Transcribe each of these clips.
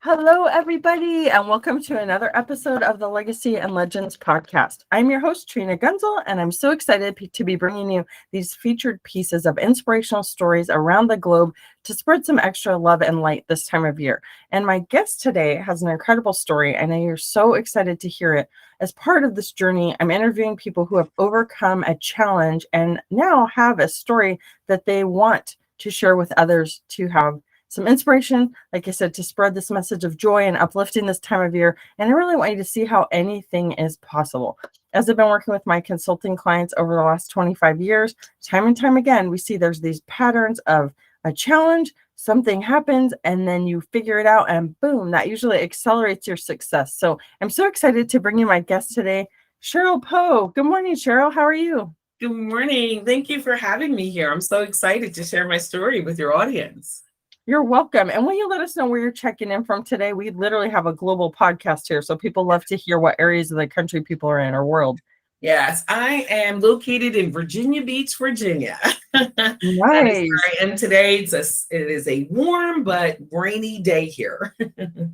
Hello, everybody, and welcome to another episode of the Legacy and Legends podcast. I'm your host, Trina Gunzel, and I'm so excited to be bringing you these featured pieces of inspirational stories around the globe to spread some extra love and light this time of year. And my guest today has an incredible story, and I know you're so excited to hear it. As part of this journey, I'm interviewing people who have overcome a challenge and now have a story that they want to share with others to have some inspiration, like I said, to spread this message of joy and uplifting this time of year. And I really want you to see how anything is possible. As I've been working with my consulting clients over the last 25 years, time and time again, we see there's these patterns of a challenge, something happens, and then you figure it out, and boom, that usually accelerates your success. So I'm so excited to bring you my guest today, Cheryl Poe. Good morning, Cheryl. How are you? Good morning. Thank you for having me here. I'm so excited to share my story with your audience. You're welcome. And will you let us know where you're checking in from today? We literally have a global podcast here, so people love to hear what areas of the country people are in or world. Yes, I am located in Virginia Beach, Virginia. That is Nice. where I am today. It is a warm but rainy day here.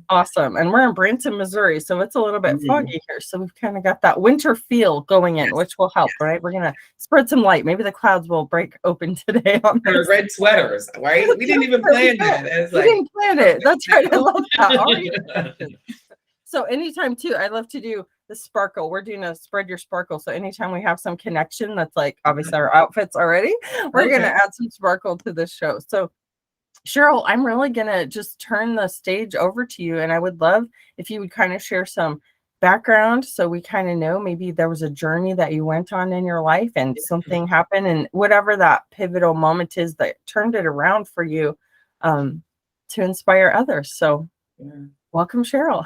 Awesome. And we're in Branson, Missouri, so it's a little bit foggy here. So we've kind of got that winter feel going in, which will help, right? We're going to spread some light. Maybe the clouds will break open today on Our red sweaters, right? We didn't even plan that. We didn't plan it. That's right. I love that. So anytime too, I love to do the sparkle. We're doing a spread your sparkle. So anytime we have some connection, that's like obviously our outfits already, we're going to add some sparkle to this show. So Cheryl, I'm really going to just turn the stage over to you. And I would love if you would kind of share some background so we kind of know maybe there was a journey that you went on in your life and something happened, and whatever that pivotal moment is that turned it around for you to inspire others. So welcome, Cheryl.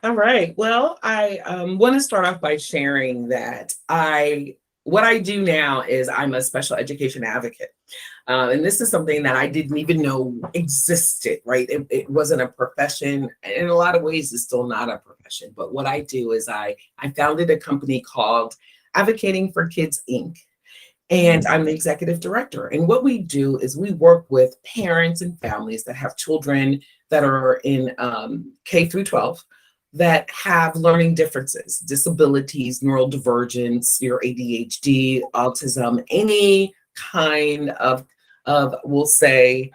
All right. Well, I want to start off by sharing that what I do now is I'm a special education advocate. And this is something that I didn't even know existed, right? It wasn't a profession. In a lot of ways, it's still not a profession. But what I do is I founded a company called Advocating for Kids, Inc. And I'm the executive director. And what we do is we work with parents and families that have children that are in K through 12 that have learning differences, disabilities, neurodivergence, your ADHD, autism, any kind of we'll say,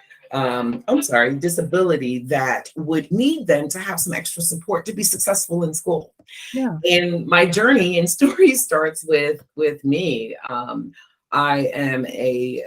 disability that would need them to have some extra support to be successful in school. Yeah. And my journey and story starts with me. I am a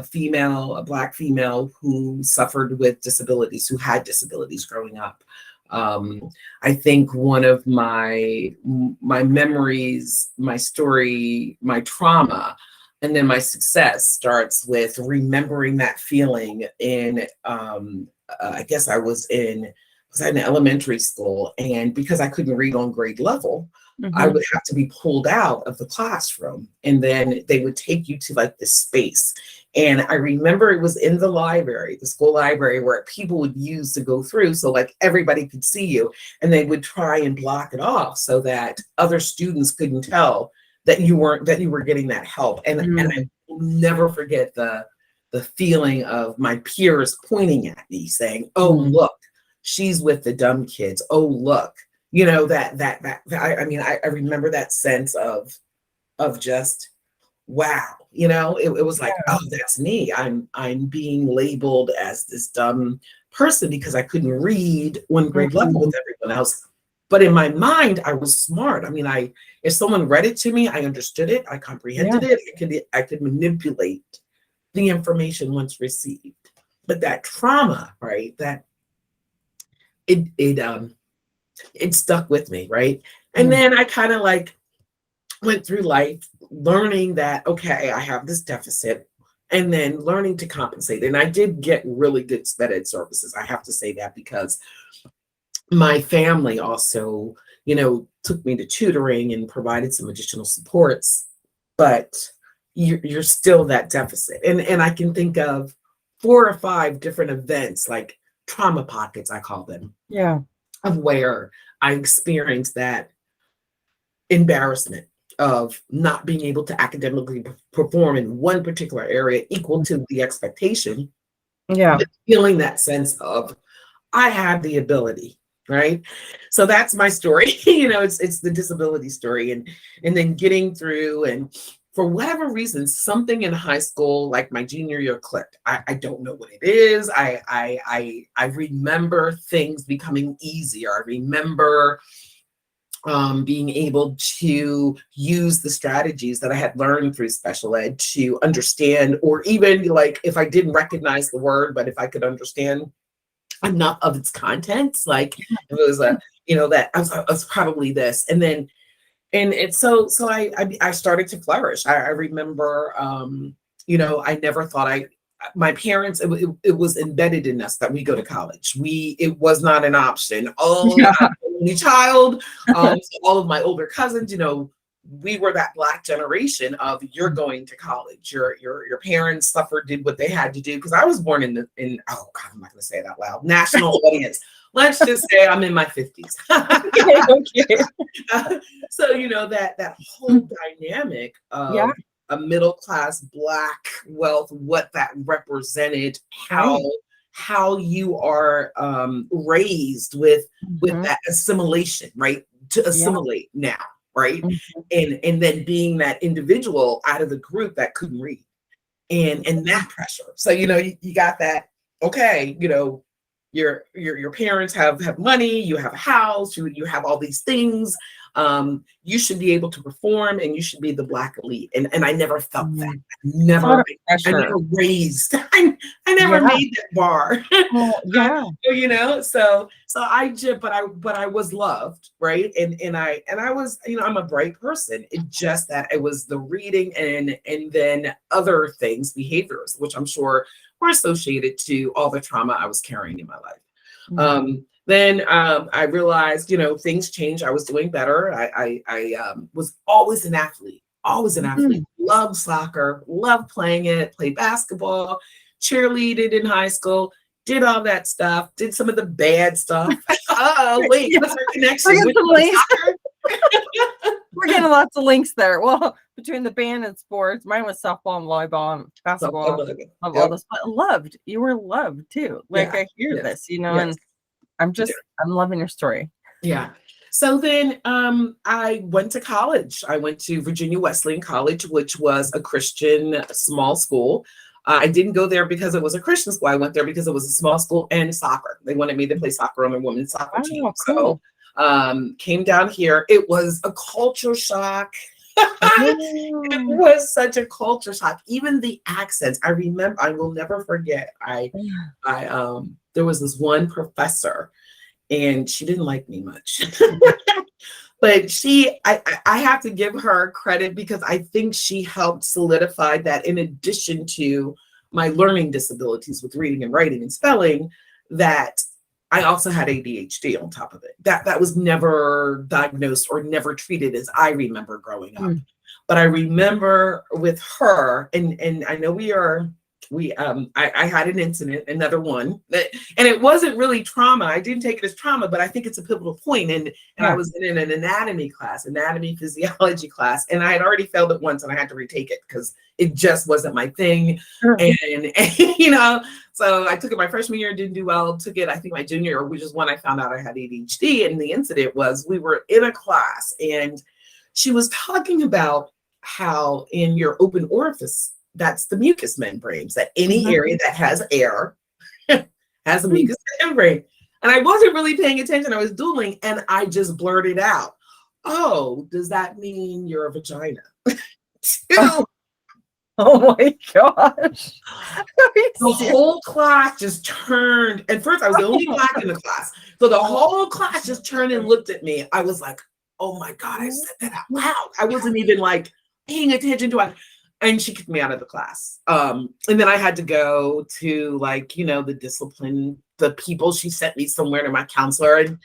female, a Black female who suffered with disabilities, who had disabilities growing up. I think one of my memories, my story, my trauma, and then my success starts with remembering that feeling in, I guess I was in elementary school, and because I couldn't read on grade level, I would have to be pulled out of the classroom, and then they would take you to like this space. And I remember it was in the library, the school library, where people would use to go through, so like everybody could see you, and they would try and block it off so that other students couldn't tell that you were getting that help. And I will never forget the feeling of my peers pointing at me saying, "Oh, look, she's with the dumb kids. Oh, look." You know, I remember that sense of just, wow, you know, it was like, oh, that's me. I'm being labeled as this dumb person because I couldn't read one grade level with everyone else. But in my mind, I was smart. I mean, if someone read it to me, I understood it, I comprehended it, I could manipulate the information once received. But that trauma, right, that it stuck with me, right? And then I kind of like went through life learning that, okay, I have this deficit, and then learning to compensate. And I did get really good sped ed services. I have to say that because my family also, you know, took me to tutoring and provided some additional supports, but you're still that deficit. And I can think of 4 or 5 different events, like trauma pockets, I call them. Yeah. Of where I experienced that embarrassment of not being able to academically perform in one particular area equal to the expectation. Yeah. But feeling that sense of I had the ability, right? So that's my story. It's the disability story, and then getting through, and for whatever reason, something in high school, like my junior year, clicked. I don't know what it is. I remember things becoming easier. I remember being able to use the strategies that I had learned through special ed to understand, or even like if I didn't recognize the word, but if I could understand enough of its contents, like if it was that I was probably this, and then I started to flourish. I remember, I never thought my parents, it was embedded in us that we go to college. It was not an option. I'm the only child. So all of my older cousins, we were that Black generation of you're going to college. Your parents did what they had to do. Because I was born in oh God, I'm not going to say it out loud. National audience. Let's just say I'm in my 50s. Okay. So that whole dynamic of a middle class Black wealth, what that represented, how you are raised with that assimilation, right? To assimilate now, right? And then being that individual out of the group that couldn't read, and that pressure. So you got that. Okay, your parents have money, you have a house, you have all these things. You should be able to perform, and you should be the Black elite. And I never felt that. I never raised. I never made that bar. So I was loved, right? And I was, I'm a bright person. It just that it was the reading and then other things, behaviors, which I'm sure were associated to all the trauma I was carrying in my life. Then I realized, things changed. I was doing better. I was always an athlete, Loved soccer, loved playing it, played basketball, cheerleaded in high school, did all that stuff, did some of the bad stuff. Wait, what's our connection? We're getting lots of links there. Well, between the band and sports, mine was softball and volleyball and basketball. All this, but you were loved too. I hear this, and I'm loving your story. Yeah. So then I went to college. I went to Virginia Wesleyan College, which was a Christian small school. I didn't go there because it was a Christian school. I went there because it was a small school and soccer. They wanted me to play soccer on their women's soccer team. Cool. So came down here. It was a culture shock. It was such a culture shock. Even the accents. I remember, I will never forget. There was this one professor, and she didn't like me much. But I have to give her credit because I think she helped solidify that, in addition to my learning disabilities with reading and writing and spelling, that I also had ADHD on top of it. That was never diagnosed or never treated as I remember growing up. But I remember with her, and I know I had an incident, another one, and it wasn't really trauma. I didn't take it as trauma, but I think it's a pivotal point. And I was in an anatomy physiology class, and I had already failed it once, and I had to retake it because it just wasn't my thing. And so I took it my freshman year, didn't do well. Took it, I think, my junior year, which is when I found out I had ADHD. And the incident was, we were in a class, and she was talking about how in your open orifice, that's the mucous membranes, that any area that has air has a mucous membrane. And I wasn't really paying attention. I was doodling, and I just blurted out, "Oh, does that mean you're a vagina?" Oh my gosh. The whole class just turned. And first, I was the only Black in the class. So the whole class just turned and looked at me. I was like, oh my God, I said that out loud. I wasn't even paying attention to it. And she kicked me out of the class. And then I had to go to the discipline, the people. She sent me somewhere to my counselor.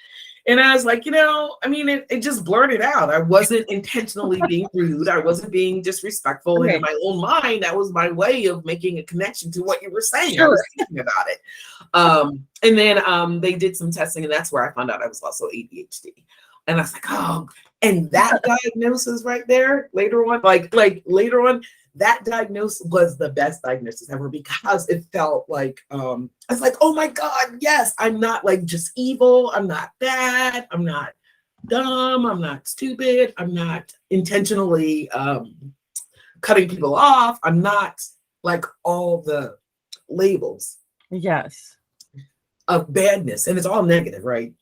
And I was like, it just blurted out. I wasn't intentionally being rude. I wasn't being disrespectful. And in my own mind, that was my way of making a connection to what you were saying. Sure. I was thinking about it. And then they did some testing, and that's where I found out I was also ADHD. And I was like, oh, and that diagnosis right there later on, later on, that diagnosis was the best diagnosis ever because it felt like, I was like, oh my God, yes, I'm not like just evil. I'm not bad. I'm not dumb. I'm not stupid. I'm not intentionally cutting people off. I'm not like all the labels Yes. of badness. And it's all negative, right?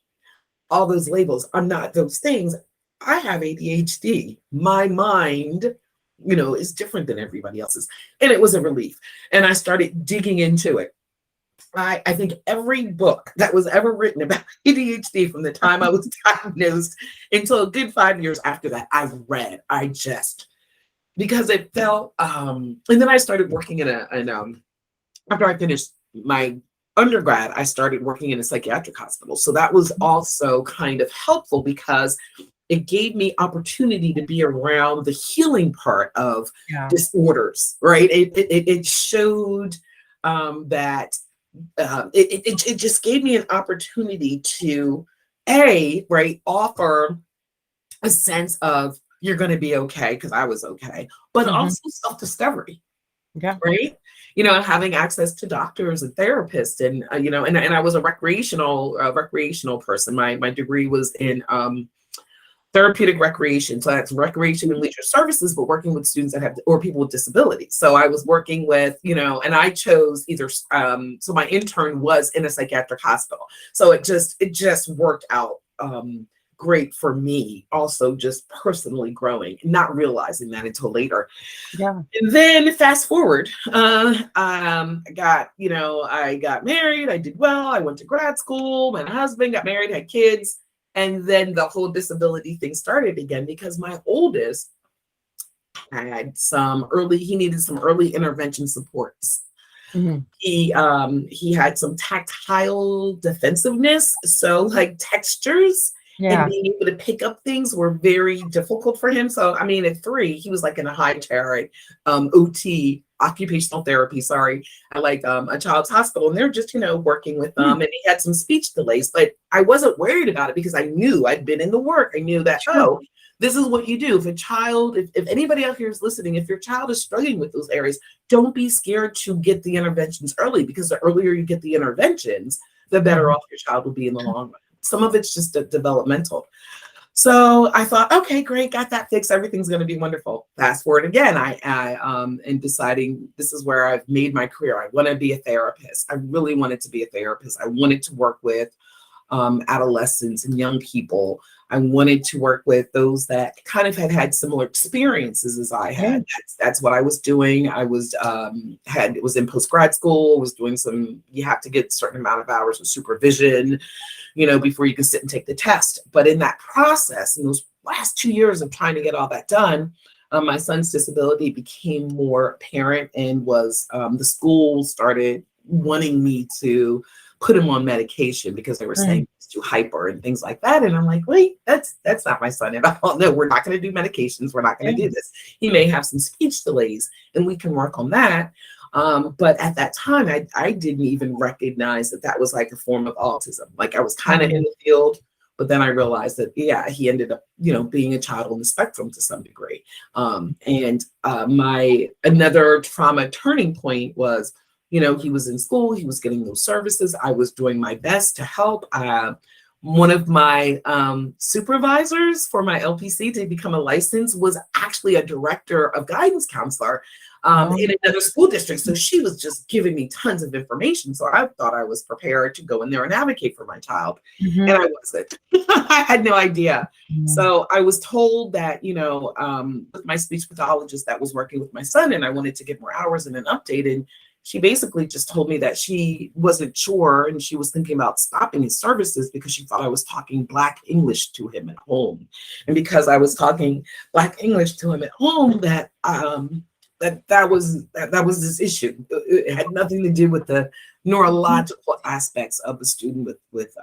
All those labels. I'm not those things. I have ADHD. My mind, is different than everybody else's. And it was a relief. And I started digging into it. I think every book that was ever written about ADHD from the time I was diagnosed until a good 5 years after that, I read. Because it felt, and then I started working after I finished my undergrad, I started working in a psychiatric hospital. So that was also kind of helpful because it gave me opportunity to be around the healing part of disorders, right? It showed that it just gave me an opportunity to offer a sense of you're going to be okay because I was okay, but also self-discovery. Yeah. Right. Having access to doctors and therapists and, and I was a recreational person. My degree was in therapeutic recreation. So that's recreation and leisure services, but working with students or people with disabilities. So I was working with, and I chose either, so my intern was in a psychiatric hospital. So it just worked out great for me, also just personally growing, not realizing that until later. Yeah. And then fast forward, I got married, I did well, I went to grad school, my husband got married, had kids, and then the whole disability thing started again because my oldest had he needed some early intervention supports. Mm-hmm. He had some tactile defensiveness, so like textures. Yeah. And being able to pick up things were very difficult for him. So, at 3, he was like in a high chair at OT, occupational therapy, at like a child's hospital. And they're just, working with them. And he had some speech delays, but I wasn't worried about it because I knew I'd been in the work. I knew that, this is what you do. If anybody out here is listening, if your child is struggling with those areas, don't be scared to get the interventions early because the earlier you get the interventions, the better off your child will be in the long run. Some of it's just developmental. So I thought, okay, great, got that fixed. Everything's going to be wonderful. Fast forward again, I in deciding this is where I've made my career. I want to be a therapist. I really wanted to be a therapist. I wanted to work with adolescents and young people. I wanted to work with those that kind of had similar experiences as I had. That's what I was doing. I was in post-grad school, was doing you have to get a certain amount of hours of supervision, before you can sit and take the test. But in that process, in those last 2 years of trying to get all that done, my son's disability became more apparent and the school started wanting me to put him on medication because they were saying he's too hyper and things like that. And I'm like, wait, that's not my son at all. No, we're not going to do medications. We're not going to do this. He may have some speech delays and we can work on that. But at that time, I didn't even recognize that was like a form of autism. Like I was kind of in the field, but then I realized that, he ended up, being a child on the spectrum to some degree. My another trauma turning point was, he was in school, he was getting those services. I was doing my best to help. One of my supervisors for my LPC to become a license was actually a director of guidance counselor in another school district. So she was just giving me tons of information. So I thought I was prepared to go in there and advocate for my child. And I wasn't. I had no idea. So I was told that, with my speech pathologist that was working with my son, and I wanted to get more hours and an update. And she basically just told me that she wasn't sure and she was thinking about stopping his services because she thought I was talking Black English to him at home. And because I was talking Black English to him at home, that was this issue. It had nothing to do with the neurological aspects of the student with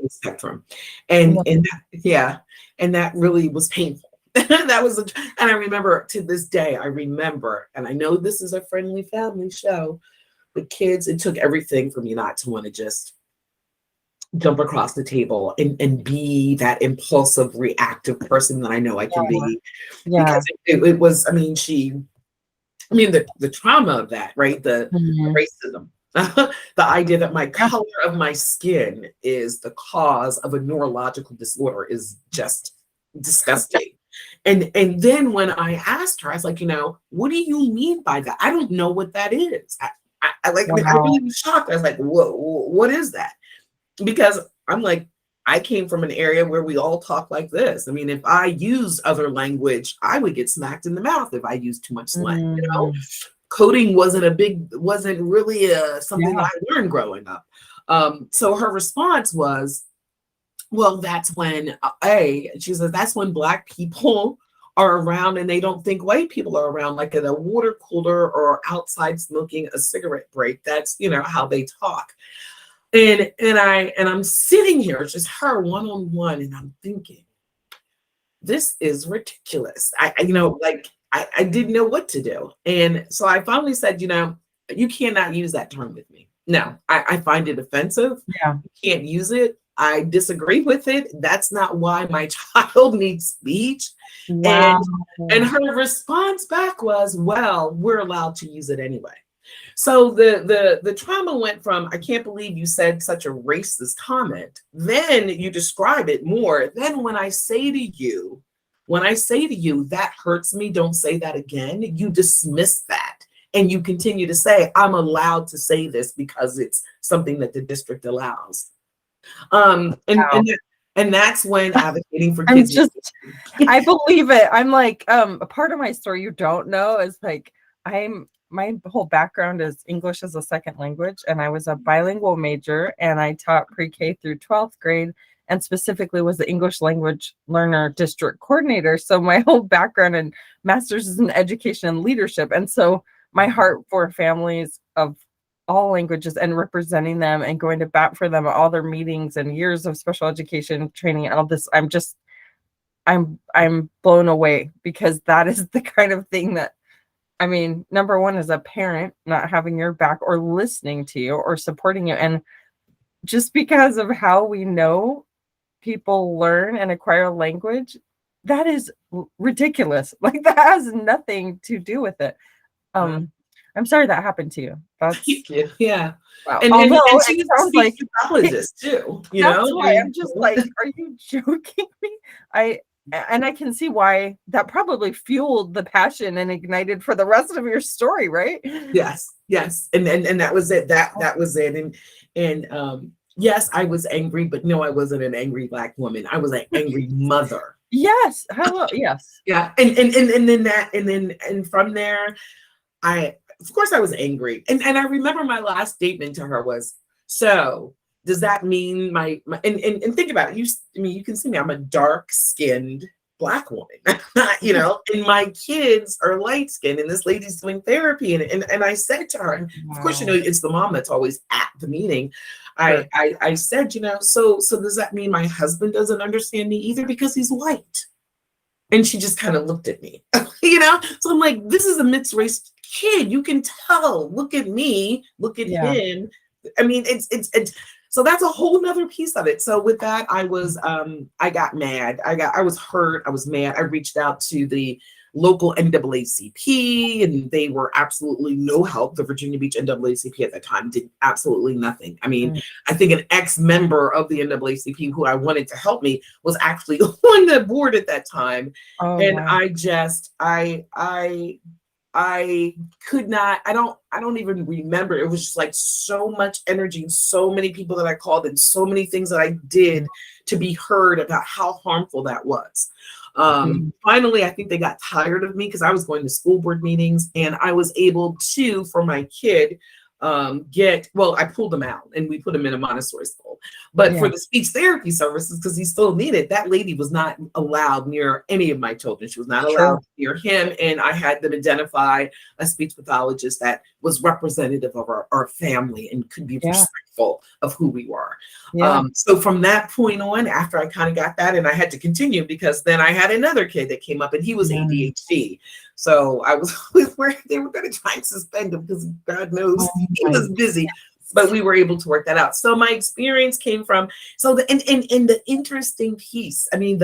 spectrum. And that really was painful. And I remember to this day, and I know this is a friendly family show, but kids, it took everything for me not to want to just jump across the table and be that impulsive, reactive person that I know I can be. Because it was, I mean, the trauma of that, right? The racism, the idea that my color of my skin is the cause of a neurological disorder is just disgusting. And then when I asked her, I was like, what do you mean by that? I don't know what that is. I really was shocked. I was like, what is that? Because I'm like, I came from an area where we all talk like this. I mean, if I used other language, I would get smacked in the mouth if I used too much slang. Coding wasn't really something that I learned growing up. So her response was, well, that's when she says that's when Black people are around and they don't think white people are around, like at a water cooler or outside smoking a cigarette break. That's how they talk. And I'm sitting here, it's just her one-on-one, and I'm thinking, this is ridiculous. I didn't know what to do. And so I finally said, you cannot use that term with me. No, I find it offensive. Yeah. You can't use it. I disagree with it. That's not why my child needs speech. Wow. And her response back was, well, we're allowed to use it anyway. So the trauma went from, I can't believe you said such a racist comment. Then you describe it more. Then when I say to you, that hurts me, don't say that again, you dismiss that. And you continue to say, I'm allowed to say this because it's something that the district allows. And that's when advocating for kids. I believe it. I'm like, a part of my story you don't know is like, my whole background is English as a second language, and I was a bilingual major, and I taught pre-K through 12th grade, and specifically was the English language learner district coordinator. So my whole background and master's is in education and leadership. And so my heart for families of all languages and representing them and going to bat for them at all their meetings and years of special education training and all this, I'm blown away, because that is the kind of thing that, I mean, number one is a parent not having your back or listening to you or supporting you. And just because of how we know people learn and acquire language, that is ridiculous. Like, that has nothing to do with it. I'm sorry that happened to you. That's yeah. Wow. And she sounds like a pathologist too. That's why I'm just like, are you joking me? And I can see why that probably fueled the passion and ignited for the rest of your story, right? Yes. And that was it. That was it. And yes, I was angry, but no, I wasn't an angry Black woman. I was an angry mother. Yes. Hello. Yes. Yeah. And from there, of course I was angry. And I remember my last statement to her was, so does that mean and think about it. You can see me, I'm a dark-skinned Black woman, and my kids are light-skinned, and this lady's doing therapy. And I said to her, and of course, it's the mom that's always at the meeting. Sure. I said, so does that mean my husband doesn't understand me either because he's white? And she just kind of looked at me, So I'm like, this is a mixed race kid. You can tell. Look at me. Look at him. I mean, it's so that's a whole nother piece of it. So with that, I got mad. I was hurt. I was mad. I reached out to the local NAACP, and they were absolutely no help. The Virginia Beach NAACP at that time did absolutely nothing. I mean, I think an ex-member of the NAACP who I wanted to help me was actually on the board at that time. And wow. I could not, I don't even remember. It was just like so much energy and so many people that I called and so many things that I did to be heard about how harmful that was. Finally, I think they got tired of me because I was going to school board meetings, and I was able to, for my kid, I pulled him out and we put him in a Montessori school. But for the speech therapy services, because he still needed, that lady was not allowed near any of my children. She was not allowed near him. And I had them identify a speech pathologist that was representative of our family and could be respectful of who we were. So from that point on, after I kind of got that, and I had to continue because then I had another kid that came up and he was ADHD. So I was where they were going to try and suspend him because God knows he was busy, but we were able to work that out. So my experience came from, the interesting piece, I mean,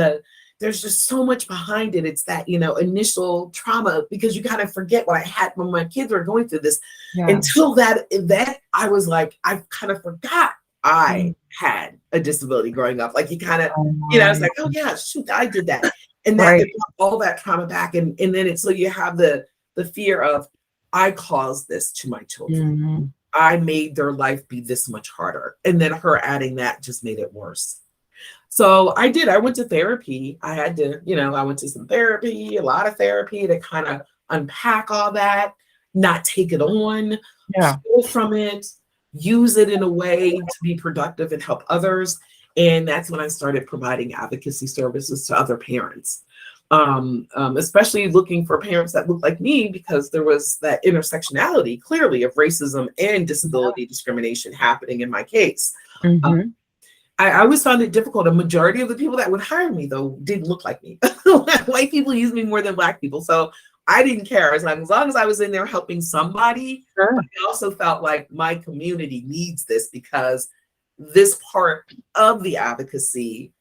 there's just so much behind it. It's that, you know, initial trauma, because you kind of forget what I had when my kids were going through this. Until that event, I was like, I kind of forgot I had a disability growing up. Like you kind of, you know, it's like, oh yeah, shoot, I did that. And that it brought all that trauma back. And then it's, so you have the fear of, I caused this to my children. I made their life be this much harder. And then her adding that just made it worse. So I went to therapy. I had to, you know, I went to some therapy, a lot of therapy to kind of unpack all that, not take it on, heal from it, use it in a way to be productive and help others. And that's when I started providing advocacy services to other parents, especially looking for parents that look like me, because there was that intersectionality clearly of racism and disability discrimination happening in my case. I always found it difficult. A majority of the people that would hire me, though, didn't look like me. White people use me more than Black people. So I didn't care. As long as I was in there helping somebody, I also felt like my community needs this, because this part of the advocacy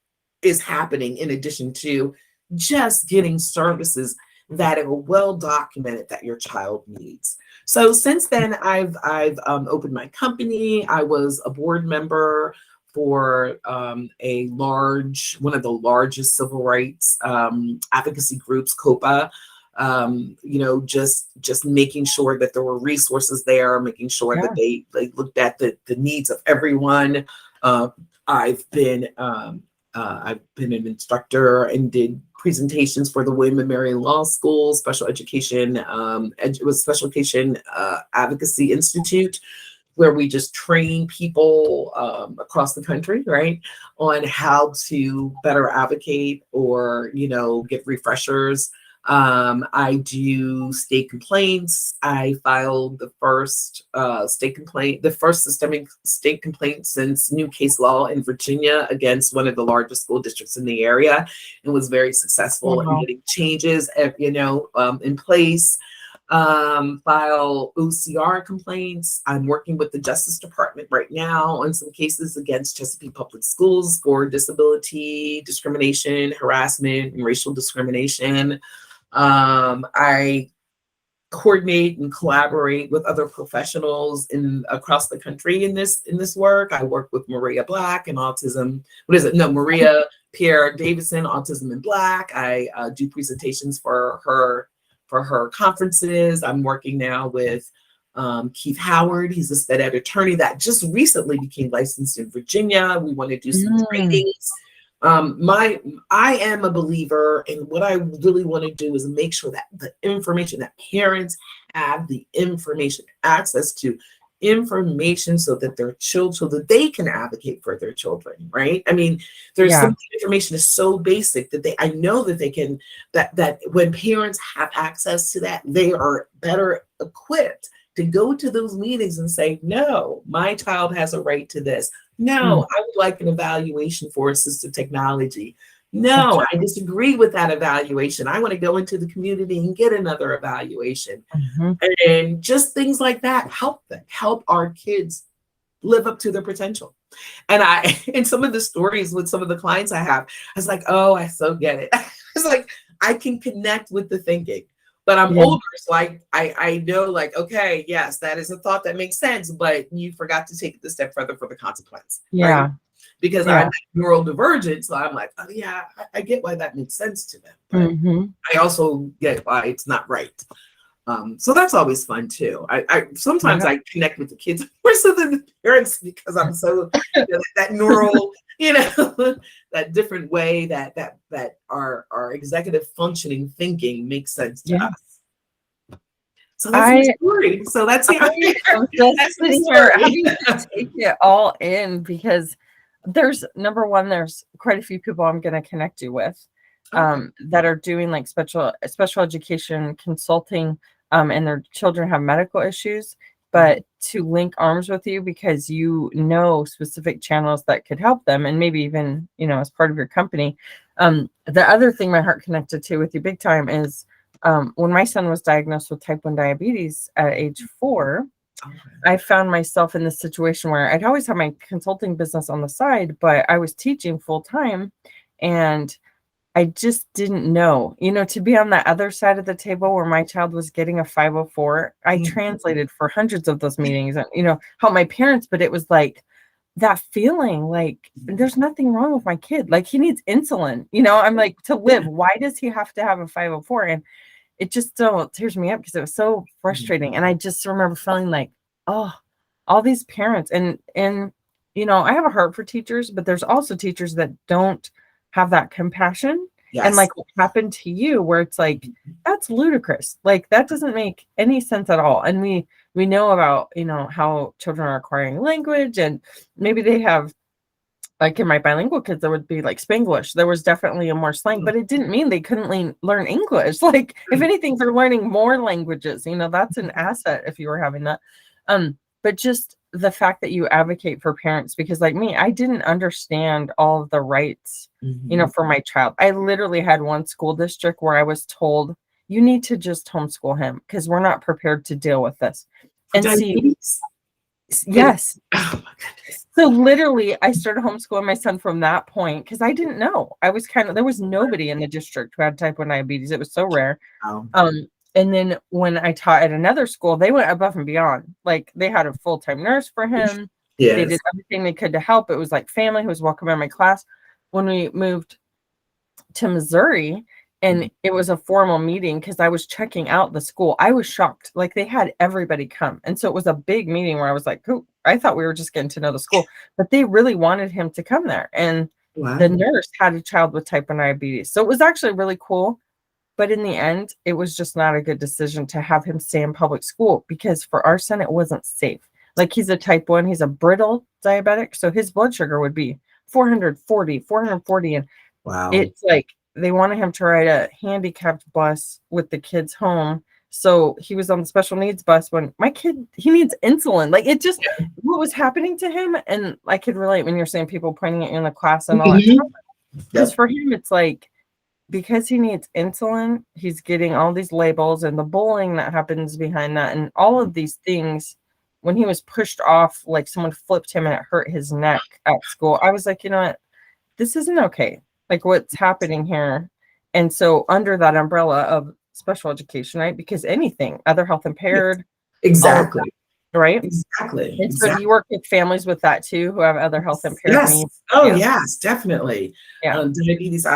is happening in addition to just getting services that are well documented that your child needs. So since then, I've opened my company. I was a board member for one of the largest civil rights advocacy groups, COPA. You know, just making sure that there were resources there, making sure that they looked at the needs of everyone. I've been an instructor and did presentations for the William and Mary Law School Special Education Advocacy Institute, where we just train people across the country, right, on how to better advocate or, you know, get refreshers. I do state complaints. I filed the first systemic state complaint since new case law in Virginia against one of the largest school districts in the area, and was very successful in getting changes, you know, in place. File OCR complaints. I'm working with the Justice Department right now on some cases against Chesapeake Public Schools for disability discrimination, harassment, and racial discrimination. I coordinate and collaborate with other professionals across the country in this work. I work with Maria Black and Autism. Maria Pierre Davidson, Autism in Black. I do presentations for her conferences. I'm working now with Keith Howard. He's a SPED ed attorney that just recently became licensed in Virginia. We want to do some trainings. I am a believer, and what I really want to do is make sure that the information that parents have, the information, access to information, so that their children, so that they can advocate for their children, right? I mean, there's some information is so basic that I know that they can, that when parents have access to that, they are better equipped to go to those meetings and say, no, my child has a right to this. No, I would like an evaluation for assistive technology. No, I disagree with that evaluation. I want to go into the community and get another evaluation. And just things like that help our kids live up to their potential. And in some of the stories with some of the clients I have, I was like, oh, I so get it. It's like, I can connect with the thinking. But I'm older, so I know, like, okay, yes, that is a thought that makes sense, but you forgot to take it a step further for the consequence. Right? Because I'm neurodivergent, so I'm like, oh yeah, I get why that makes sense to them. But I also get why it's not right. So that's always fun too. I sometimes I connect with the kids more so than the parents, because I'm so that neural, that different way that our executive functioning thinking makes sense to us. So that's my story. So that's I'm just sitting here having to take it all in, because there's quite a few people I'm going to connect you with that are doing like special education consulting, and their children have medical issues, but to link arms with you because you know specific channels that could help them, and maybe even, as part of your company. The other thing my heart connected to with you big time is when my son was diagnosed with type 1 diabetes at age 4, I found myself in this situation where I'd always had my consulting business on the side, but I was teaching full time, and I just didn't know, to be on that other side of the table where my child was getting a 504. I translated for hundreds of those meetings and, helped my parents, but it was like that feeling like there's nothing wrong with my kid. Like he needs insulin, I'm like, to live. Why does he have to have a 504? And it just still tears me up because it was so frustrating. And I just remember feeling like, oh, all these parents and I have a heart for teachers, but there's also teachers that don't have that compassion. And like what happened to you, where it's like, that's ludicrous. Like that doesn't make any sense at all. And we know about, how children are acquiring language, and maybe they have, like in my bilingual kids, there would be like Spanglish. There was definitely a more slang, but it didn't mean they couldn't learn English. Like if anything, they're learning more languages, that's an asset if you were having that. But just the fact that you advocate for parents, because like me, I didn't understand all of the rights, for my child. I literally had one school district where I was told, you need to just homeschool him because we're not prepared to deal with this. And see, yes. Oh my goodness. So literally I started homeschooling my son from that point because I didn't know. I was there was nobody in the district who had type 1 diabetes. It was so rare. And then when I taught at another school, they went above and beyond. Like they had a full-time nurse for him. Yes. They did everything they could to help. It was like family who was welcome in my class. When we moved to Missouri, and it was a formal meeting because I was checking out the school, I was shocked. Like they had everybody come. And so it was a big meeting where I was like, oh, I thought we were just getting to know the school, but they really wanted him to come there. And the nurse had a child with type 1 diabetes. So it was actually really cool. But in the end, it was just not a good decision to have him stay in public school because for our son, it wasn't safe. Like he's a type 1, he's a brittle diabetic. So his blood sugar would be 440. And it's like they wanted him to ride a handicapped bus with the kids home. So he was on the special needs bus when my kid, he needs insulin. Like it just, what was happening to him. And I could relate when you're saying people pointing at you in the class and all that stuff. Because for him, it's like, because he needs insulin, he's getting all these labels and the bullying that happens behind that and all of these things. When he was pushed off, like someone flipped him and it hurt his neck at school, I was like, you know what, this isn't okay. Like what's happening here? And so under that umbrella of special education, right? Because anything, other health impaired. Exactly. Right? Exactly. And so do you work with families with that too, who have other health impaired needs? Oh, yes, definitely. Yeah. Diabetes.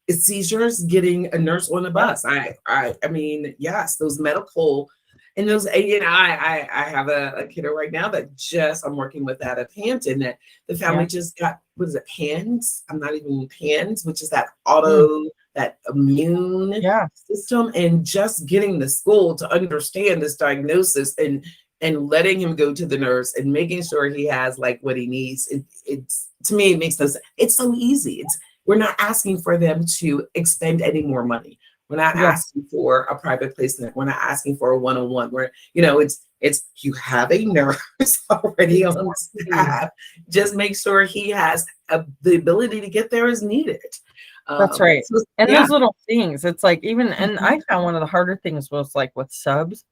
It's seizures, getting a nurse on a bus. I mean, yes, those medical and those, I have a kiddo right now that I'm working with that at Hampton that the family just got, what is it, PANS? I'm not even PANS, which is that that immune system, and just getting the school to understand this diagnosis and letting him go to the nurse and making sure he has like what he needs. It's to me, it makes no sense. It's so easy. We're not asking for them to expend any more money. We're not asking for a private placement. We're not asking for a one-on-one. It's you have a nurse already on staff. Just make sure he has the ability to get there as needed. That's right. And those little things, it's like and I found one of the harder things was like with subs,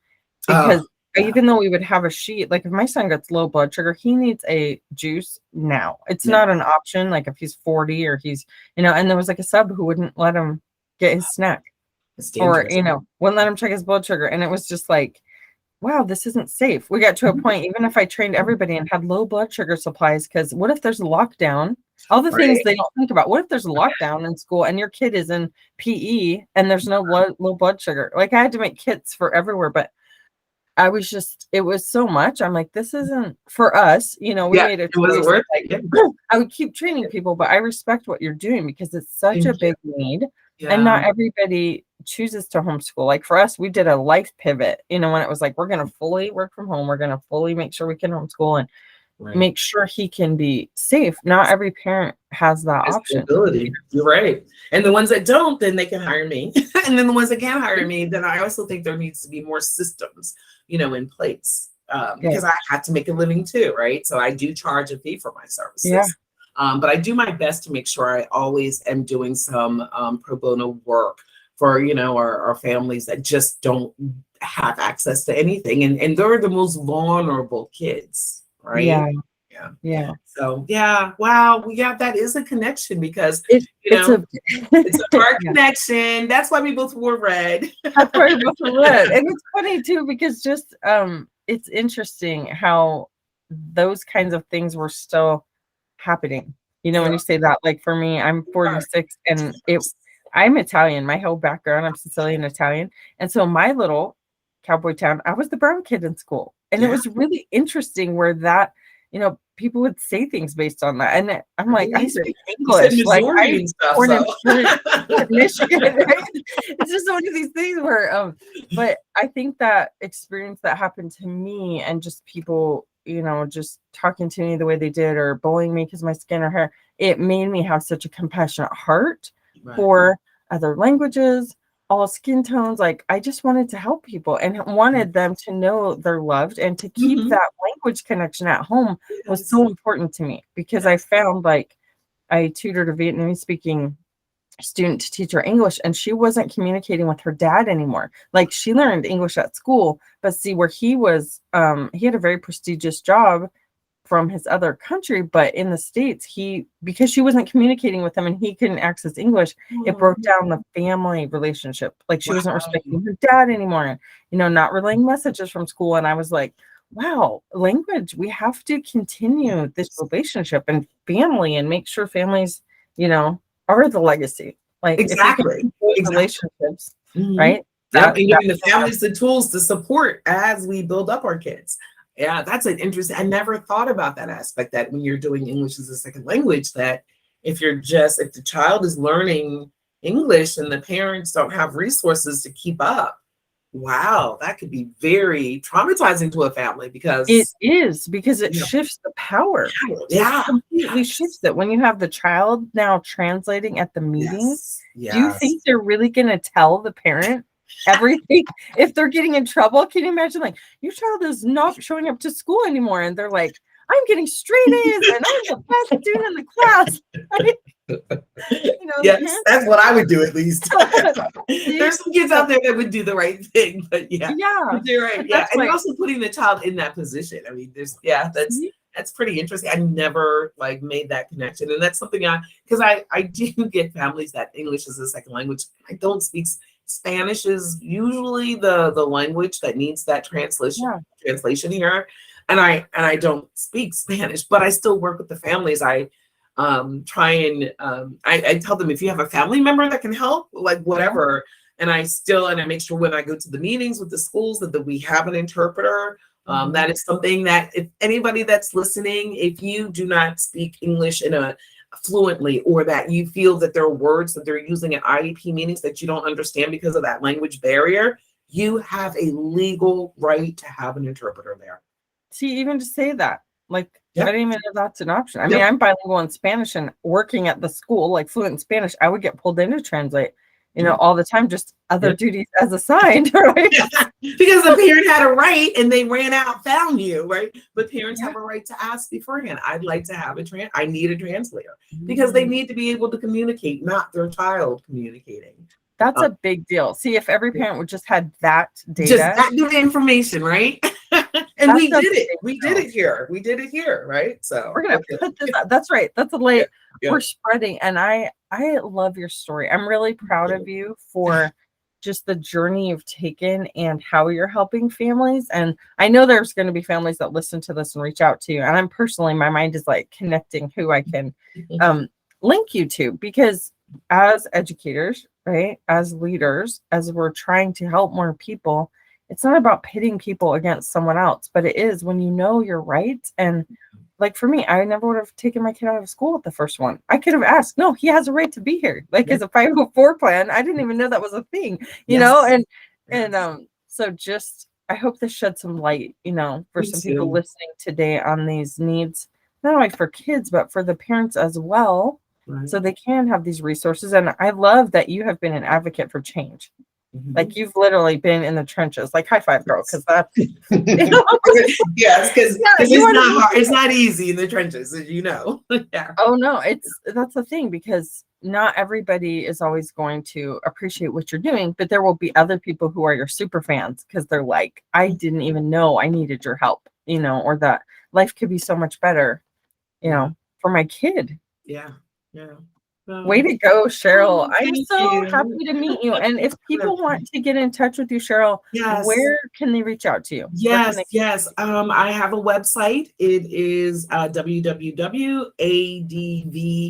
because even though we would have a sheet, like if my son gets low blood sugar, he needs a juice now. It's not an option. Like if he's 40 or he's, and there was like a sub who wouldn't let him get his snack or, wouldn't let him check his blood sugar. And it was just like, wow, this isn't safe. We got to a point, even if I trained everybody and had low blood sugar supplies, because what if there's a lockdown? All the things they don't think about. What if there's a lockdown in school and your kid is in PE and there's no low blood sugar? Like I had to make kits for everywhere, but I was it was so much. I'm like, this isn't for us. We made it. Wasn't worth it. I would keep training people, but I respect what you're doing because it's such a big need. And not everybody chooses to homeschool. Like for us, we did a life pivot, when it was like, we're going to fully work from home. We're going to fully make sure we can homeschool and make sure he can be safe. Not every parent has that option. Ability. You're right. And the ones that don't, then they can hire me. And then the ones that can't hire me, then I also think there needs to be more systems, in place. Because I have to make a living too, right? So I do charge a fee for my services. Yeah. But I do my best to make sure I always am doing some pro bono work for, our families that just don't have access to anything. And they're the most vulnerable kids, right? Yeah. Yeah. So yeah, wow. That is a connection because It's a it's a hard yeah. connection. That's why we both wore red. That's why we both read. And it's funny too, because just it's interesting how those kinds of things were still happening. When Yeah. you say that, like for me, I'm 46 and I'm Italian. My whole background, I'm Sicilian Italian. And so my little cowboy town, I was the brown kid in school. And it Yeah. was really interesting where that, people would say things based on that. And I'm like, I speak English. Like Missouri I and stuff. born in So. Michigan, right? It's just one of these things where but I think that experience that happened to me and just people, just talking to me the way they did or bullying me because my skin or hair, it made me have such a compassionate heart for other languages, all skin tones. Like I just wanted to help people and wanted them to know they're loved, and to keep that language connection at home was so important to me because I found like I tutored a Vietnamese speaking student to teach her English, and she wasn't communicating with her dad anymore. Like she learned English at school, but see where he was, he had a very prestigious job from his other country, but in the States, because she wasn't communicating with him and he couldn't access English, it broke down the family relationship. Like she wasn't respecting her dad anymore, not relaying messages from school. And I was like, wow, language, we have to continue this relationship and family and make sure families, are the legacy. Like if we can keep those relationships, right? Yep, and giving the families the tools to support as we build up our kids. Yeah, that's an interesting. I never thought about that aspect, that when you're doing English as a second language, that if the child is learning English and the parents don't have resources to keep up, wow, that could be very traumatizing to a family because it is, because it shifts the power. Yeah. It completely shifts it. When you have the child now translating at the meeting, do you think they're really going to tell the parent everything if they're getting in trouble? Can you imagine, like, your child is not showing up to school anymore and they're like, I'm getting straight A's and I'm the best student in the class, right? Yes, that's what I would do at least. There's some kids out there that would do the right thing, but you're right. Yeah, and you're also putting the child in that position. I mean, that's pretty interesting. I never made that connection, and that's something because I do get families that English is a second language. I don't speak Spanish. Is usually the language that needs that translation here, and I don't speak Spanish, but I still work with the families. I try and I tell them, if you have a family member that can help, like whatever, and I make sure when I go to the meetings with the schools that we have an interpreter. That is something that if anybody that's listening, if you do not speak English fluently, or that you feel that there are words that they're using at IEP meetings that you don't understand because of that language barrier, you have a legal right to have an interpreter there. See, even to say that, like, I didn't even know that's an option. I mean, I'm bilingual in Spanish, and working at the school, like fluent in Spanish, I would get pulled in to translate, all the time, just other duties as assigned, right? Because the parent had a right and they ran out, found you, right? But parents have a right to ask beforehand. I'd like to have I need a translator, because they need to be able to communicate, not their child communicating. That's a big deal. See, if every parent would just had that data, just that new information, right? And we did it. We did it here. We did it here, right? So we're gonna put this up. That's right. That's a late. We're spreading, and I love your story. I'm really proud of you for just the journey you've taken and how you're helping families. And I know there's going to be families that listen to this and reach out to you. And I'm personally, my mind is like connecting who I can link you to, because as educators, right, as leaders, as we're trying to help more people, it's not about pitting people against someone else, but it is when you know you're right. And like for me, I never would have taken my kid out of school with the first one. I could have asked, no, he has a right to be here. Like as a 504 plan, I didn't even know that was a thing, you know? And so just, I hope this shed some light, for some people listening today on these needs, not only for kids, but for the parents as well. Right. So they can have these resources. And I love that you have been an advocate for change. Like you've literally been in the trenches. Like high five, girl, because that's yes, because it's not hard. It's not easy in the trenches, as you know. Oh no, that's the thing, because not everybody is always going to appreciate what you're doing, but there will be other people who are your super fans because they're like, I didn't even know I needed your help, or that life could be so much better for my kid. Yeah. Way to go, Cheryl. I'm Thank so you. happy to meet you. And if people want to get in touch with you, Cheryl, Yes. where can they reach out to you? Yes. I have a website. It is www.adv,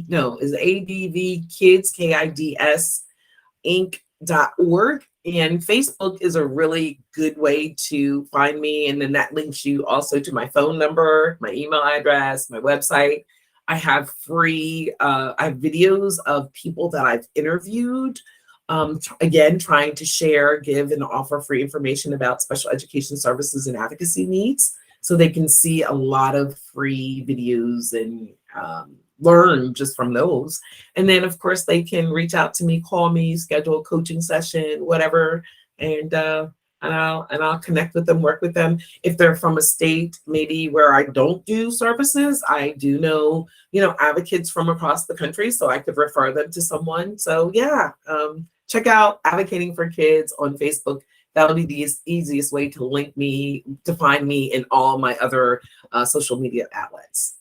no, is advkids, KIDS, Inc.org. And Facebook is a really good way to find me. And then that links you also to my phone number, my email address, my website. I have I have videos of people that I've interviewed. Again, trying to share, give, and offer free information about special education services and advocacy needs. So they can see a lot of free videos and learn just from those. And then, of course, they can reach out to me, call me, schedule a coaching session, whatever. And I'll connect with them, work with them. If they're from a state maybe where I don't do services, I do know, advocates from across the country, so I could refer them to someone. So yeah, check out Advocating for Kids on Facebook. That'll be the easiest way to link me, to find me in all my other social media outlets.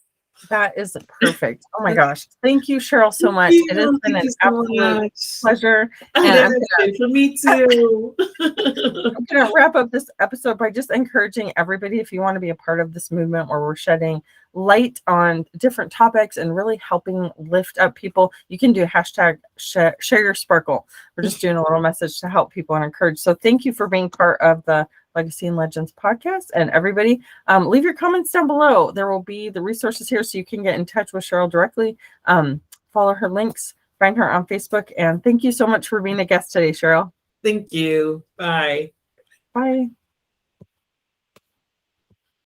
That is perfect. Oh my gosh. Thank you, Cheryl, so much. It has been an absolute pleasure. And for me too. I'm going to wrap up this episode by just encouraging everybody, if you want to be a part of this movement where we're shedding light on different topics and really helping lift up people, you can do hashtag share your sparkle. We're just doing a little message to help people and encourage. So thank you for being part of the Legacy and Legends podcast. And everybody, leave your comments down below. There will be the resources here so you can get in touch with Cheryl directly. Follow her links, find her on Facebook. And thank you so much for being a guest today, Cheryl. Thank you. Bye. Bye.